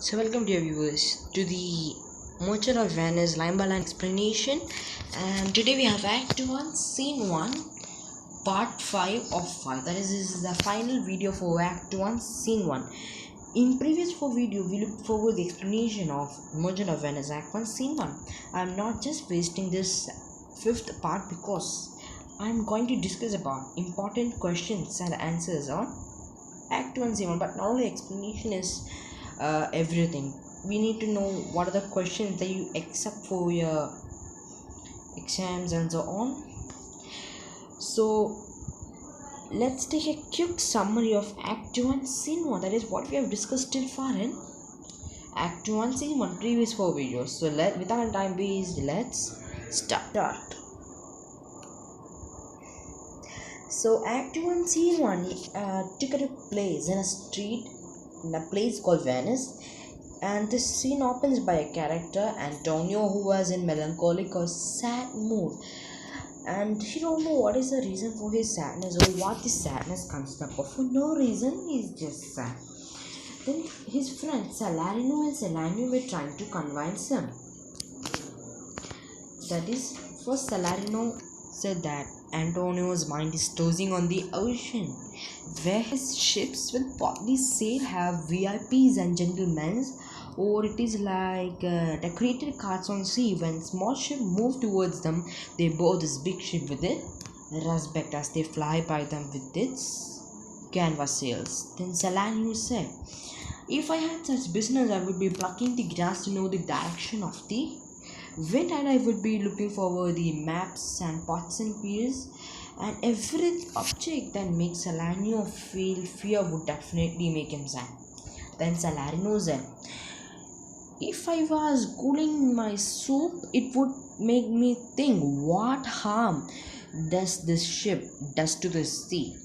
So welcome dear viewers to the Merchant of Venice line by line explanation, and today we have Act 1 Scene 1 Part 5 of 5. That is, this is the final video for Act 1 Scene 1. In previous 4 videos we looked forward the explanation of Merchant of Venice Act 1 Scene 1. I am not just wasting this 5th part because I am going to discuss about important questions and answers on Act 1 Scene 1, but not only explanation is everything. We need to know what are the questions that you accept for your exams and so on. So let's take a quick summary of Act 1 Scene 1. That is what we have discussed till far in Act 1 Scene 1 previous 4 videos. So without time waste, let's start. So Act 1 Scene 1 took a place in a place called Venice, and this scene opens by a character Antonio, who was in melancholic or sad mood, and he don't know what is the reason for his sadness or what this sadness consists of. For no reason, he's just sad. Then his friends Salarino and Salanio were trying to convince him. That is, first Salarino said that Antonio's mind is tossing on the ocean, where his ships will partly sail have VIPs and gentlemen, or it is like decorated carts on sea. When small ship move towards them, they board this big ship with it respect as they fly by them with its canvas sails. Then Salanio said, if I had such business, I would be plucking the grass to know the direction of the wind, and I would be looking forward the maps and pots and pans, and every object that makes Salarino feel fear would definitely make him sad. Then Salarino said, if I was cooling my soup, it would make me think, what harm does this ship does to the sea?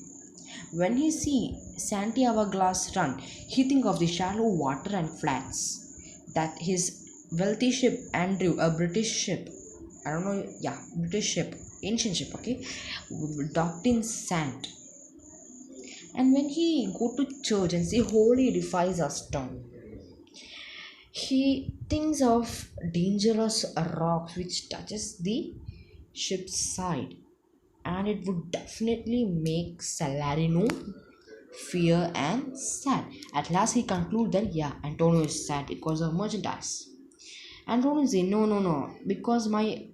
When he see Santiago glass run, he think of the shallow water and flats that his wealthy ship Andrew, a British ship, British ship, ancient ship, docked in sand. And when he go to church and see holy edifice are stone, he thinks of dangerous rocks which touches the ship's side, and it would definitely make Salarino fear and sad. At last he concludes that Antonio is sad because of merchandise. Antonio say, no, because my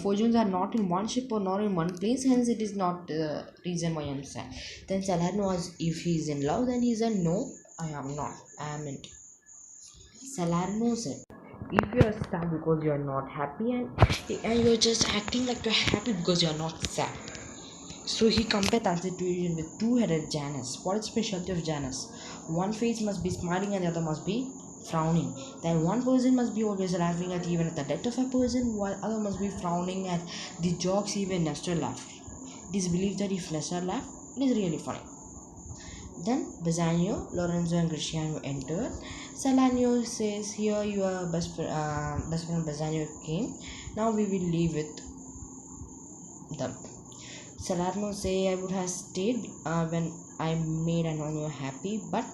fortunes are not in one ship or not in one place, hence it is not the reason why I am sad. Then Salarino asked if he is in love, then he said, no, I am not, I am not. Salarino said, if you are sad because you are not happy, and you are just acting like you are happy because you are not sad. So he compared that situation with two-headed Janus. What is specialty of Janus? One face must be smiling and the other must be frowning. Then one person must be always laughing at even at the death of a person, while other must be frowning at the jokes even Nestor laughed. It is believed that if Nestor laughed, it is really funny. Then Bassanio, Lorenzo and Cristiano entered. Salanio says, here your best friend Bassanio came. Now we will leave with them. Salarino say, I would have stayed when I made Antonio happy, but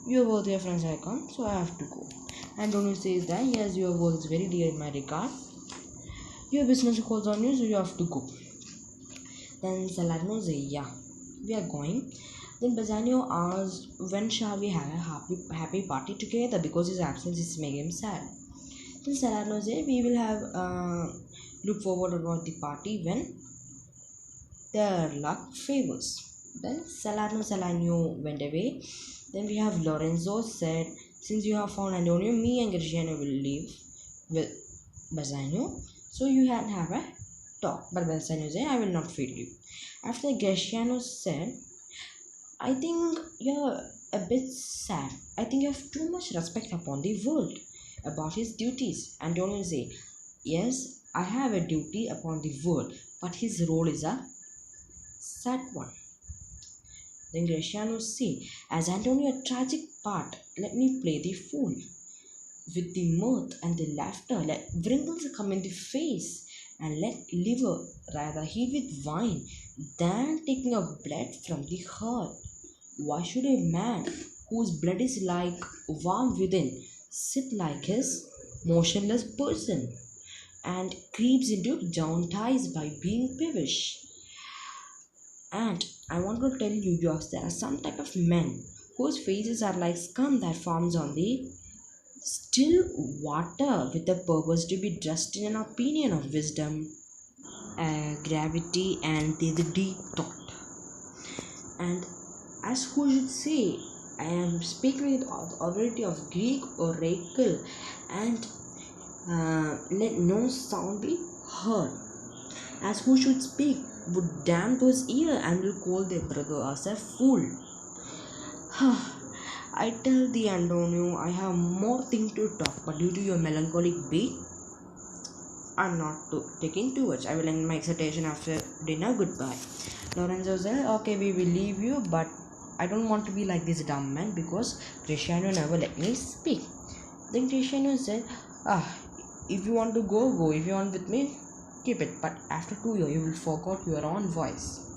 you are both your friends I come, so I have to go. Antonio says that, yes, your work is very dear in my regard. Your business calls on you, so you have to go. Then Salarino say, we are going. Then Bassanio asks, when shall we have a happy party together, because his absence is making him sad. Then Salarino say, we will have look forward about the party when their luck favors. Then Salarino went away. Then we have Lorenzo said, since you have found Antonio, me and Cristiano will leave with Bassanio, so you can have a talk. But Bassanio said, I will not fail you. After Cristiano said, I think you're a bit sad. I think you have too much respect upon the world about his duties. Antonio said, yes, I have a duty upon the world, but his role is a sad one. Then Cristiano say, as Antonio a tragic part, let me play the fool. With the mirth and the laughter, let wrinkles come in the face, and let liver rather heat with wine than taking a blood from the heart. Why should a man whose blood is like warm within, sit like his motionless person, and creeps into John ties by being peevish. And I want to tell you, Josh, there are some type of men whose faces are like scum that forms on the still water with a purpose to be dressed in an opinion of wisdom, gravity, and the deep thought. And as who should say, I am speaking with authority of Greek oracle, and let no sound be heard. As who should speak, would damn those ear and will call their brother as a fool. I tell thee, Antonio, I have more things to talk, but due to your melancholic beat, I'm not taking too much. I will end my exhortation after dinner. Goodbye. Lorenzo said, okay, we will leave you, but I don't want to be like this dumb man because Cristiano never let me speak. Then Cristiano said, if you want to go, go. If you want with me, keep it. But after 2 years, you will forget your own voice.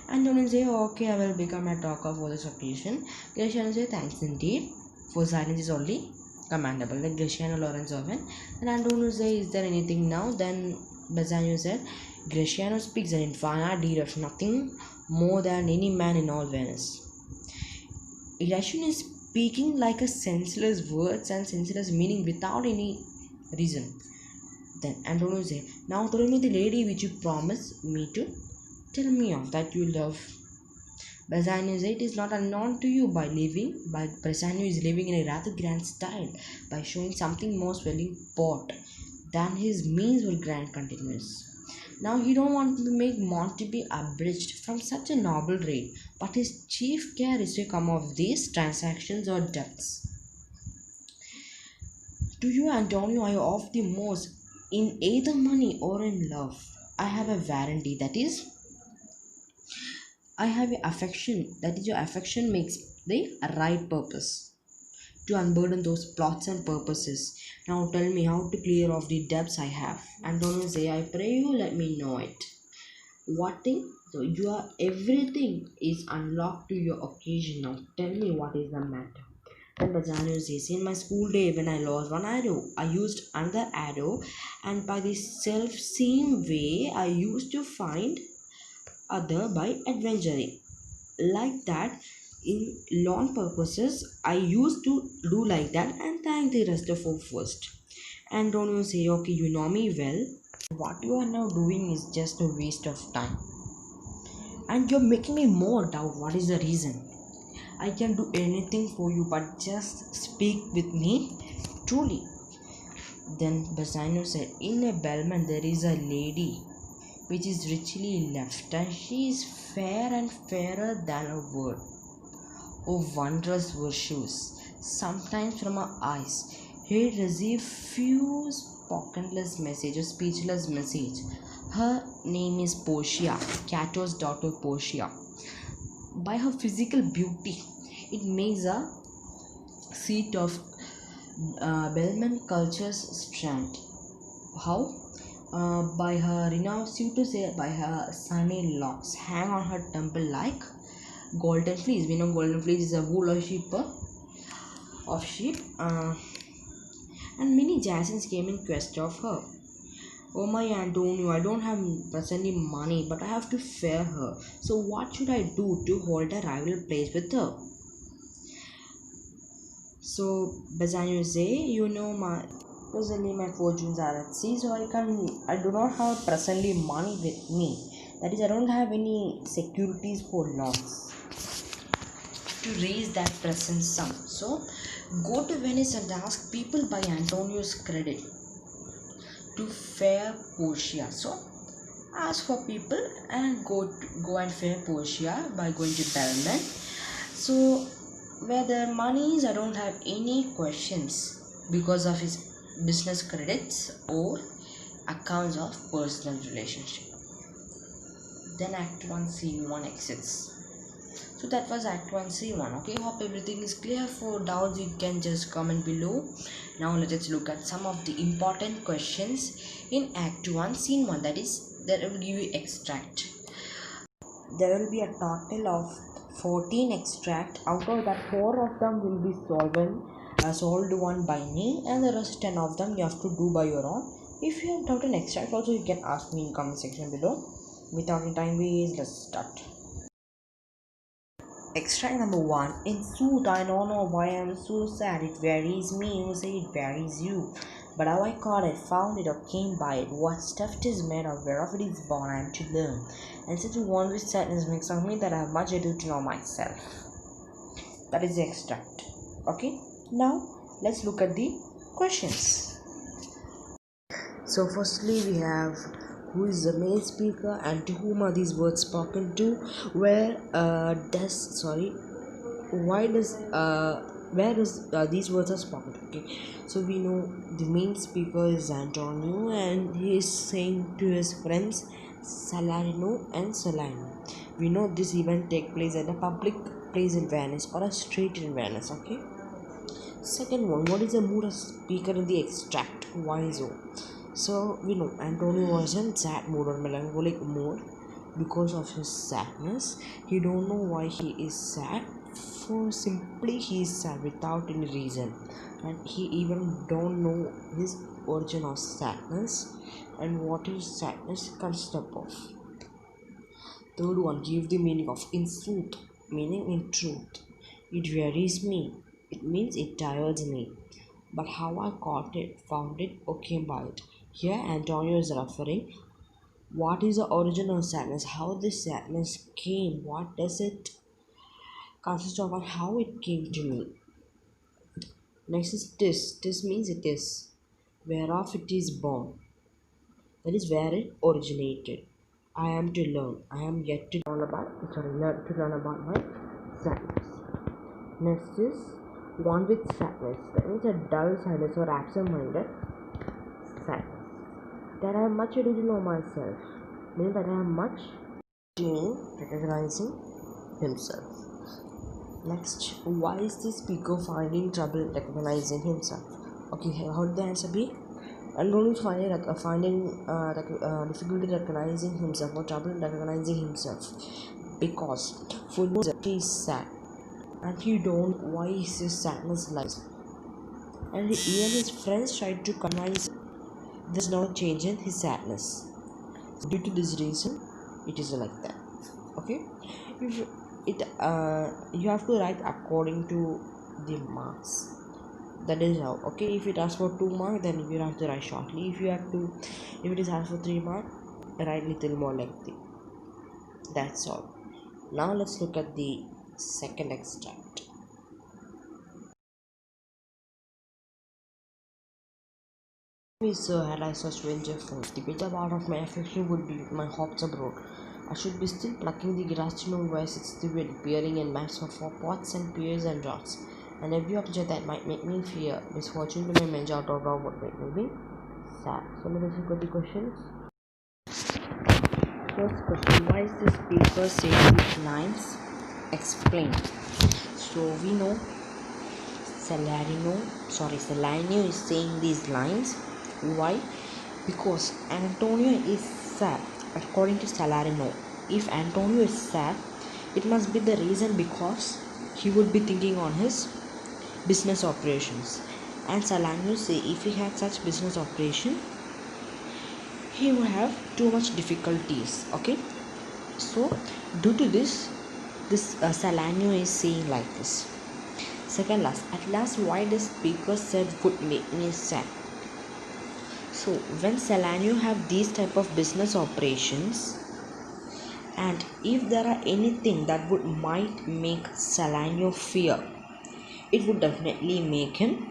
And Lorenzo said, okay, I will become a talker for this occasion. Cristiano said, thanks indeed. For silence is only commendable. Like Cristiano Lorenzo went. And Antonio said, is there anything now? Then Bassanio said, Cristiano speaks an infinite deed of nothing more than any man in all Venice. Irration is speaking like a senseless words and senseless meaning without any reason. Then Antonio said, now tell me the lady which you promised me to tell me of that you love. Bassanio said, it is not unknown to you by Bassanio is living in a rather grand style by showing something more swelling pot than his means were grand continuous. Now he don't want to make Monty be abridged from such a noble rate, but his chief care is to come of these transactions or debts. To you, Antonio, I owe the most in either money or in love. I have a warranty, that is, I have a affection, that is, your affection makes the right purpose to unburden those plots and purposes. Now tell me how to clear off the debts I have. Antonio say, I pray you let me know it. What thing? So your everything is unlocked to your occasion. Now tell me what is the matter. Then Bassanio says, in my school day when I lost one arrow, I used another arrow, and by the self same way I used to find other by adventuring. Like that, in long purposes, I used to do like that and thank the rest of you first. And don't you say, okay, you know me well. What you are now doing is just a waste of time. And you're making me more doubt what is the reason. I can do anything for you, but just speak with me truly. Then Bassanio said, in a bellman there is a lady which is richly left, and she is fair and fairer than a word. Oh, wondrous virtues! Sometimes from her eyes he received few spokenless message or speechless message. Her name is Portia, Cato's daughter Portia. By her physical beauty, it makes a seat of Bellman culture's strength. How? By her renowned suitors, by her sunny locks hang on her temple like golden fleece. We know golden fleece is a wool of sheep, and many jacksons came in quest of her. Oh my Antonio, I don't have presently money, but I have to fare her. So what should I do to hold a rival place with her? So Bassanio say, you know, presently my fortunes are at sea, so I do not have presently money with me. That is, I don't have any securities for loans to raise that present sum. So go to Venice and ask people by Antonio's credit to fare Portia. So ask for people and go and fare Portia by going to Bellman. So where the money is, I don't have any questions because of his business credits or accounts of personal relationship. Then Act 1 Scene 1 exits. So that was Act 1 Scene 1. Okay, hope everything is clear. For doubts you can just comment below. Now let us look at some of the important questions in Act 1 Scene 1. That is, there will give you extract. There will be a total of 14 extract. Out of that, 4 of them will be solved one by me, and the rest 10 of them you have to do by your own. If you have doubt in extract also, you can ask me in comment section below. Without any time waste, let's start. Extract number 1. In sooth, I don't know why I'm so sad. It varies me, you say it varies you. But how I caught it, found it, or came by it, what stuff it is made of, whereof it is born, I am to learn. And such a one with sadness makes of me that I have much ado to know myself. That is the extract. Okay, now let's look at the questions. So firstly we have, who is the main speaker and to whom are these words spoken to? Where these words are spoken to? Okay, so we know the main speaker is Antonio, and he is saying to his friends Salarino and Salarino. We know this event take place at a public place in Venice or a street in Venice. Okay, second one, what is the mood of speaker in the extract? Why so? So we know Antonio was in sad mood or melancholic mood because of his sadness. He don't know why he is sad, for simply he is sad without any reason, and he even don't know his origin of sadness and what his sadness consists of. Third one, give the meaning of in sooth, meaning in truth. It wearies me, it means it tires me. But how I caught it, found it, or came by it. Here Antonio is referring what is the origin of sadness, how this sadness came, what does it consist of, and how it came to me. Next is this. This means it is, whereof it is born. That is where it originated. I am to learn. I am yet to learn about my sadness. Next is one with sadness. That means a dull sadness or absent-minded sadness. That I have much ado to know myself. Meaning that I have much in recognizing himself. Next, why is the speaker finding trouble recognizing himself? Okay, how did the answer be? Antonio is finding difficulty recognizing himself or trouble recognizing himself because for no he is sad and he don't know why his sadness lies, and even his friends tried to convince him there's no change in his sadness. Due to this reason, it is like that. Okay, if it you have to write according to the marks. That is how. Okay, if it asks for 2 marks, then you have to write shortly. If it is asked for 3 marks, write little more lengthy. That's all. Now let's look at the second extract. So had I such venture forth, the better part of my affection would be with my hopes abroad. I should be still plucking the grass to know where sits the wind, peering in maps of pots and pears and rods, and every object that might make me fear misfortune to my mentor out of love would make me be sad. So let us look at the questions. First question, why is the speaker saying these lines? Explain. So we know Salarino is saying these lines. Why? Because Antonio is sad. According to Salarino, if Antonio is sad, it must be the reason because he would be thinking on his business operations. And Salarino say if he had such business operation, he would have too much difficulties. Okay, so due to this Salarino is saying like this. Second last, at last why the speaker said would make me sad. So when Salarino have these type of business operations, and if there are anything that might make Salarino fear, it would definitely make him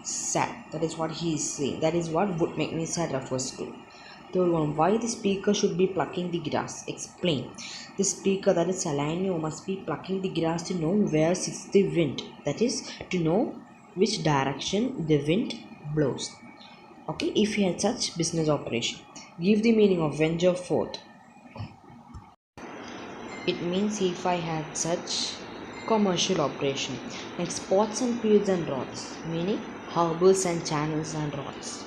sad. That is what he is saying. That is what would make me sad refers to. Third one, why the speaker should be plucking the grass. Explain. The speaker, that is Salarino, must be plucking the grass to know where sits the wind. That is to know which direction the wind blows. Okay, if he had such business operation. Give the meaning of venture forth. It means if I had such commercial operation like spots and piers and rods, meaning harbors and channels and rods.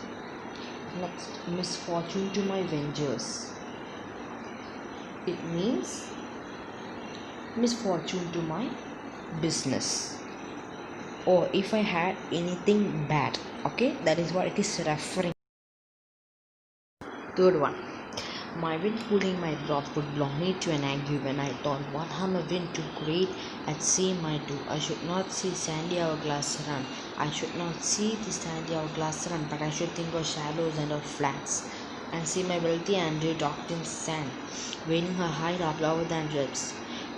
Next, misfortune to my ventures. It means misfortune to my business, or if I had anything bad. Okay, that is what it is referring. Third one. My wind cooling my broth would blow me to an ague when I thought what harm a wind too great at sea might do. I should not see sandy hourglass run. I should not see the sandy hourglass run, but I should think of shallows and of flats, and see my wealthy Andrew docked in sand, waiting her hide up lower than ribs.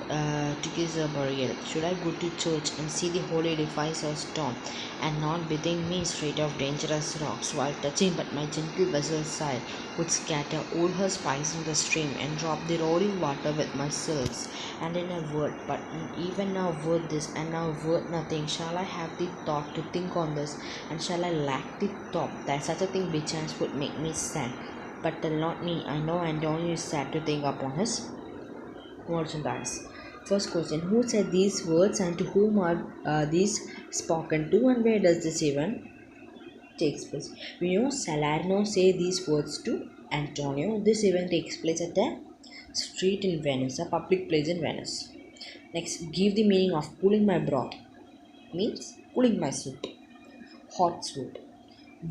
To kiss a burial. Should I go to church and see the holy edifice of storm, and not bethink me straight of dangerous rocks, while touching but my gentle vessel's side, would scatter all her spice in the stream, and drop the roaring water with my silks. And in a word, but even now word this, and now word nothing, shall I have the thought to think on this, and shall I lack the thought that such a thing chance would make me sad? But tell not me, I know Antonio is sad to think upon his merchandise. First question: who said these words, and to whom are these spoken to, and where does this event takes place? We know Salerno say these words to Antonio. This event takes place at a street in Venice, a public place in Venice. Next, give the meaning of cooling my broth. Means cooling my soup, hot soup.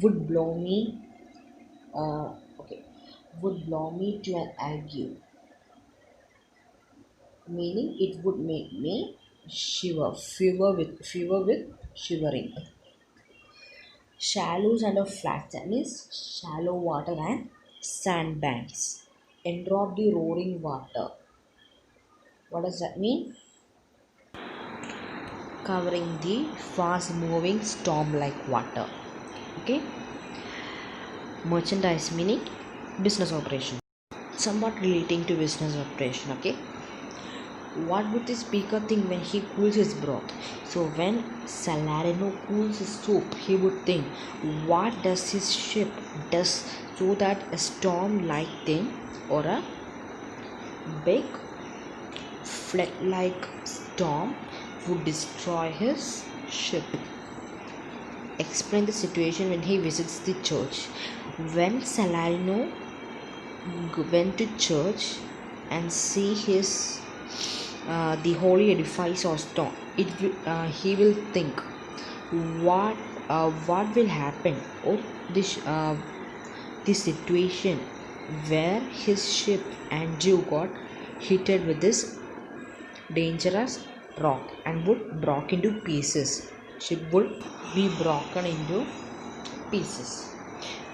Would blow me. Okay, would blow me to an ague, meaning it would make me fever with shivering. Shallows and a flat, that means shallow water and sandbanks. Enrop the roaring water. What does that mean? Covering the fast moving storm like water. Okay. Merchandise meaning business operation. Somewhat relating to business operation. Okay. What would the speaker think when he cools his broth? So when Salarino cools his soup, he would think, what does his ship does, so that a storm-like thing or a big flood-like storm would destroy his ship. Explain the situation when he visits the church. When Salarino went to church and see his the holy edifice or stone, he will think what will happen, or this situation where his ship Andrew got hit with this dangerous rock and would break into pieces. Ship would be broken into pieces.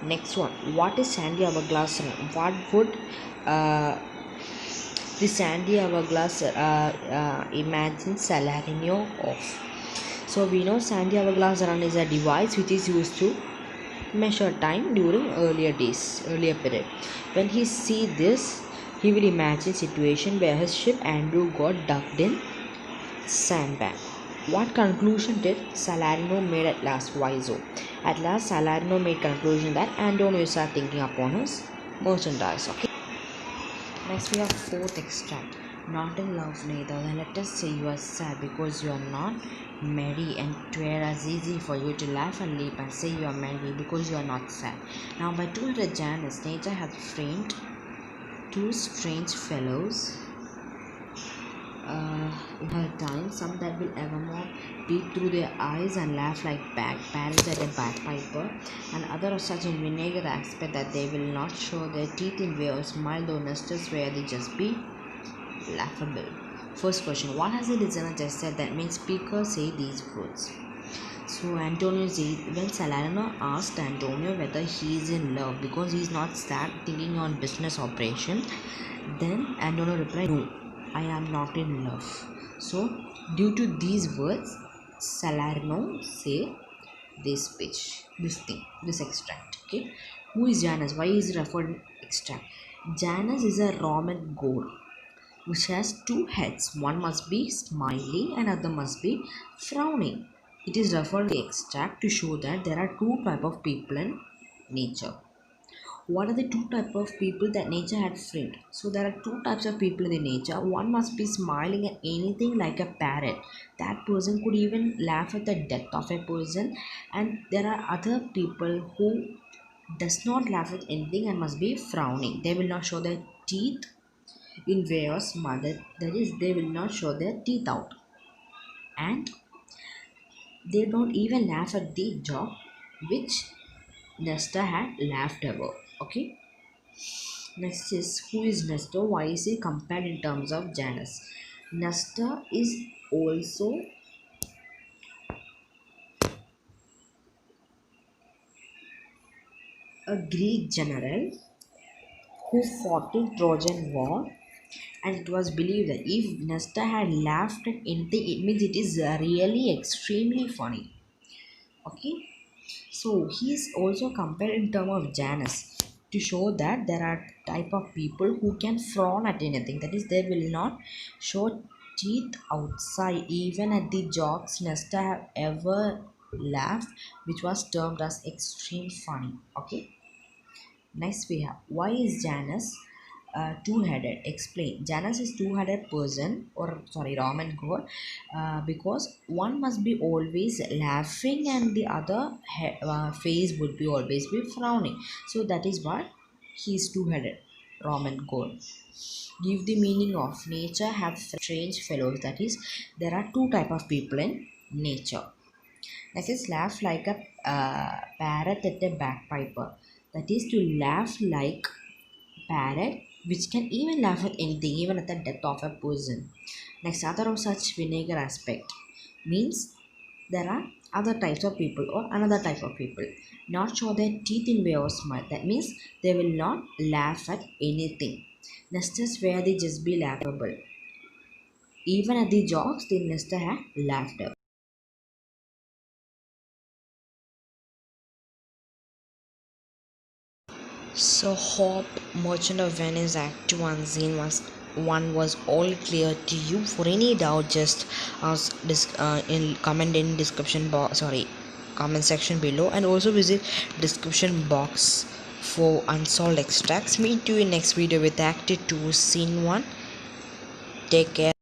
Next one, what is sandy hourglass run? What would the sandy hourglass imagine Salarino of? So we know sandy hourglass run is a device which is used to measure time during earlier period. When he see this, he will imagine situation where his ship Andrew got ducked in sandbank. What conclusion did Salarino made at last? Why so? At last Salarino made conclusion that Antonio is thinking upon his merchandise. Okay. Next we have fourth extract. Not in love neither, then let us say you are sad because you are not merry, and 'twere as easy for you to laugh and leap and say you are merry because you are not sad. Now by 200 Janus, nature hath framed two strange fellows in her time, some that will evermore peep through their eyes and laugh like parrots at a bagpiper, and other of such in vinegar aspect that they will not show their teeth in way or smile, though nesters where they just be laughable. First question: what has the listener just said that makes speaker say these words? So Antonio says, when Salerno asked Antonio whether he is in love because he is not sad thinking on business operation, then Antonio replied, no, I am not in love. So due to these words, Salerno say this speech, this extract. Okay, who is Janus? Why is referred extract? Janus is a Roman god which has two heads. One must be smiling and other must be frowning. It is referred to the extract to show that there are two types of people in nature. What are the two types of people that nature had framed? So there are two types of people in the nature. One must be smiling at anything like a parrot. That person could even laugh at the death of a person. And there are other people who does not laugh at anything and must be frowning. They will not show their teeth in Veo's mother, that is, they will not show their teeth out, and they don't even laugh at the joke which Nesta had laughed about. Okay, next is who is Nestor? Why is he compared in terms of Janus? Nestor is also a Greek general who fought in Trojan War, and it was believed that if Nestor had laughed at anything, it means it is really extremely funny. Okay, so he is also compared in terms of Janus to show that there are type of people who can frown at anything. That is, they will not show teeth outside even at the jokes Nesta have ever laughed, which was termed as extreme funny. Okay. Next we have why is Janus two-headed? Explain. Janus is two-headed person, or sorry, Roman god, because one must be always laughing and the other face would be always be frowning. So that is why he is two-headed Roman god. Give the meaning of nature have strange fellows. That is, there are two type of people in nature. Next is laugh like a parrot at a bagpiper. That is to laugh like parrot, which can even laugh at anything, even at the death of a person. Next, other of such vinegar aspect means there are other types of people or another type of people. Not show their teeth in way of smile. That means they will not laugh at anything. Next is where they just be laughable. Even at the jokes, the Nesta had laughed at. So hope Merchant of Venice Act 1 Scene was 1 was all clear to you. For any doubt, just ask in comment in description box, sorry, comment section below, and also visit description box for unsolved extracts. Meet you in next video with Act 2 Scene 1. Take care.